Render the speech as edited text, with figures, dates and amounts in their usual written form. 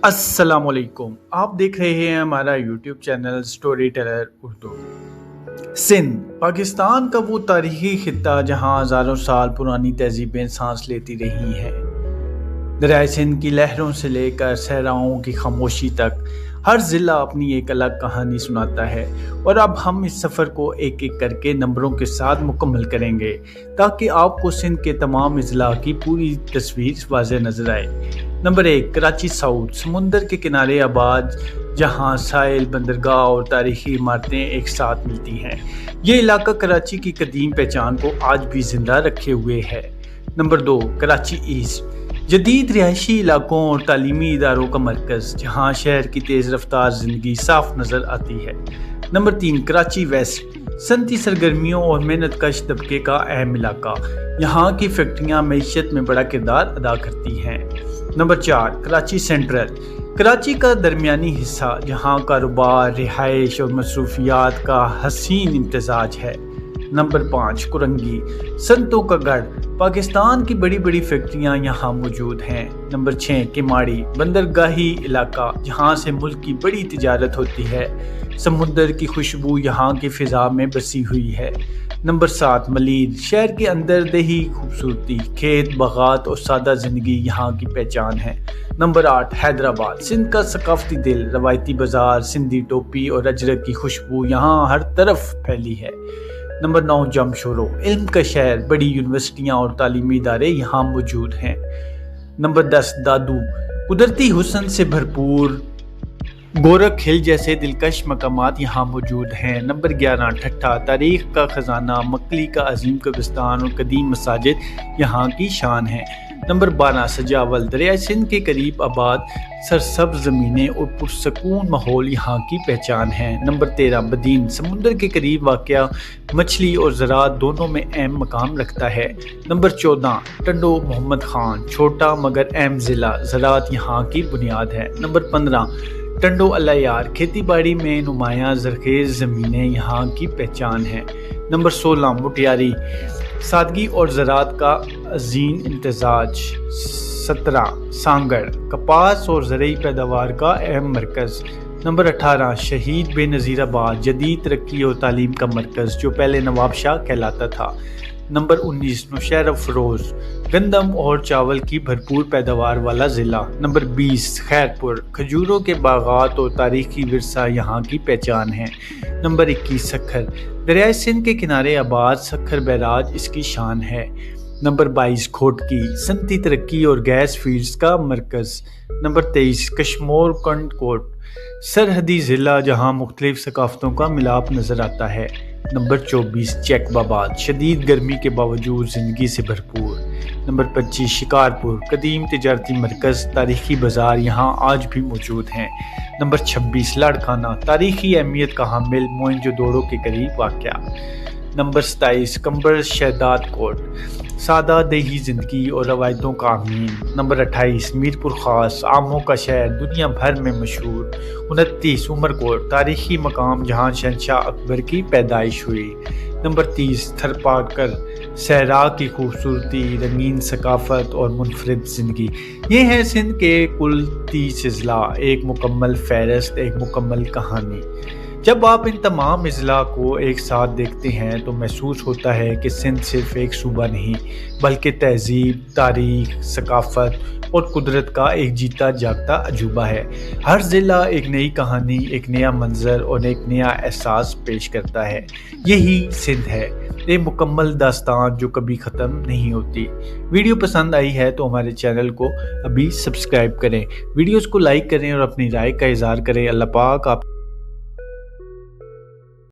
अस्सलाम वालेकुम। आप देख रहे हैं हमारा YouTube channel story teller Urdu. Sindh Pakistan का वो तारीखी खित्ता जहां हज़ारों साल पुरानी तहजीबें सांस लेती रही हैं। दरियाए सिंध की लहरों से लेकर सहराओं की खामोशी तक हर ज़िला अपनी एक अलग कहानी सुनाता है। और अब हम इस सफ़र को एक एक करके नंबरों के साथ मुकम्मल करेंगे ताकि आपको सिंध के तमाम अजला की पूरी तस्वीर वाज़ेह नज़र आए। नंबर 1, कराची साउथ, समुंदर के किनारे आबाद जहां साहिल, बंदरगाह और तारीखी इमारतें एक साथ मिलती हैं। ये इलाका कराची की कदीम पहचान को आज भी जिंदा रखे हुए है। नंबर 2, कराची ईस्ट, जदीद रिहायशी इलाकों और तालीमी इदारों का मरकज़ जहां शहर की तेज़ रफ्तार ज़िंदगी साफ नज़र आती है। नंबर 3, कराची वेस्ट, सनती सरगर्मियों और मेहनत कश तबके का अहम इलाका। यहाँ की फैक्ट्रियाँ मईशत में बड़ा किरदार अदा करती हैं। नंबर 4, कराची सेंट्रल, कराची का दरमियानी हिस्सा जहाँ कारोबार, रिहाइश और मसरूफियात का हसीन इम्तजाज है। नंबर 5, कुरंगी, संतों का गढ़, पाकिस्तान की बड़ी बड़ी फैक्ट्रियाँ यहाँ मौजूद हैं। नंबर 6, किमाड़ी, बंदरगाही इलाका जहाँ से मुल्क की बड़ी तिजारत होती है। समुंदर की खुशबू यहाँ की फ़िज़ा में बसी हुई है। नंबर 7, मलीर, शहर के अंदर दही खूबसूरती, खेत, बागात और सादा ज़िंदगी यहाँ की पहचान है। नंबर 8, हैदराबाद, सिंध का सकाफती दिल, रवायती बाज़ार, सिंधी टोपी और अजरक की खुशबू यहाँ हर तरफ फैली है। नंबर 9, जमशोरो, इल्म का शहर, बड़ी यूनिवर्सिटियाँ और तालीमी इदारे यहाँ मौजूद हैं। नंबर 10, दादू, कुदरती हुस्न से भरपूर गोरख हिल जैसे दिलकश मकामात यहाँ मौजूद हैं। नंबर 11, ठट्ठा, तारीख का ख़जाना, मकली का अजीम कब्रिस्तान और कदीम मसाजिद यहाँ की शान है। नंबर 12, सजावल, दरियाए सिंध के करीब आबाद सरसब्ज़ ज़मीनें और पुरसकून माहौल यहाँ की पहचान है। नंबर 13, बदीन, समुंदर के करीब वाक़या मछली और ज़राअत दोनों में अहम मकाम रखता है। नंबर 14, टंडो मोहम्मद खान, छोटा मगर अहम ज़िला, ज़राअत यहाँ की बुनियाद है। नंबर 15, टंडो अल्लायार, खेती बाड़ी में नुमायाँ ज़रखेज़ ज़मीनें यहाँ की पहचान है। नंबर 16, मुटियारी, सादगी और ज़राअत का अजीम इम्तजाज। 17, सांगड़, कपास और ज़रई पैदावार का अहम मरकज़। नंबर 18, शहीद बेनज़ीराबाद, जदीद तरक्की और तालीम का मरकज़ जो पहले नवाब शाह कहलाता था। नंबर 19, नौशहरा फ़रोज़, गंदम और चावल की भरपूर पैदावार वाला ज़िला। नंबर 20, खैरपुर, खजूरों के बागात और तारीखी विरसा यहाँ की पहचान है। नंबर 21, सखर, दरियाए सिंध के किनारे आबाद सखर बैराज इसकी शान है। नंबर 22, खोटकी, सनती तरक्की और गैस फील्ड्स का मरकज़। नंबर 23, कश्मोर कंड कोट, सरहदी ज़िला जहाँ मुख्तलिफ सकाफ़तों का मिलाप नज़र आता है। नंबर 24, जैकबाबाद, शदीद गर्मी के बावजूद ज़िंदगी से भरपूर। नंबर 25, शिकारपुर, कदीम तिजारती मरकज़, तारीखी बाज़ार यहाँ आज भी मौजूद हैं। नंबर 26, लाड़काना, तारीखी अहमियत का हामिल, मोइनजोदड़ो के करीब वाक़या। नंबर 27, कंबर शहदाद कोट, सादा देही ज़िंदगी और रवायतों का अमीन। नंबर 28, मीरपुर ख़ास, आमों का शहर, दुनिया भर में मशहूर। 29, उमरकोट, तारीखी मकाम जहाँ शहंशाह अकबर की पैदाइश हुई। नंबर 30, थरपाकर, सहरा की खूबसूरती, रंगीन सकाफ़त और मुनफरिद ज़िंदगी। ये है सिंध के कुल 30 अजला, एक मुकम्मल फ़हरिस्त, एक मुकम्मल कहानी। जब आप इन तमाम अजला को एक साथ देखते हैं तो महसूस होता है कि सिंध सिर्फ़ एक सूबा नहीं बल्कि तहज़ीब, तारीख़, सकाफ़त और कुदरत का एक जीता जागता अजूबा है। हर ज़िला एक नई कहानी, एक नया मंज़र और एक नया एहसास पेश करता है। यही सिंध है, एक मुकम्मल दास्तान जो कभी ख़त्म नहीं होती। वीडियो पसंद आई है तो हमारे चैनल को अभी सब्सक्राइब करें, वीडियोज़ को लाइक करें और अपनी राय का इज़हार करें। अल्लाह पाक आप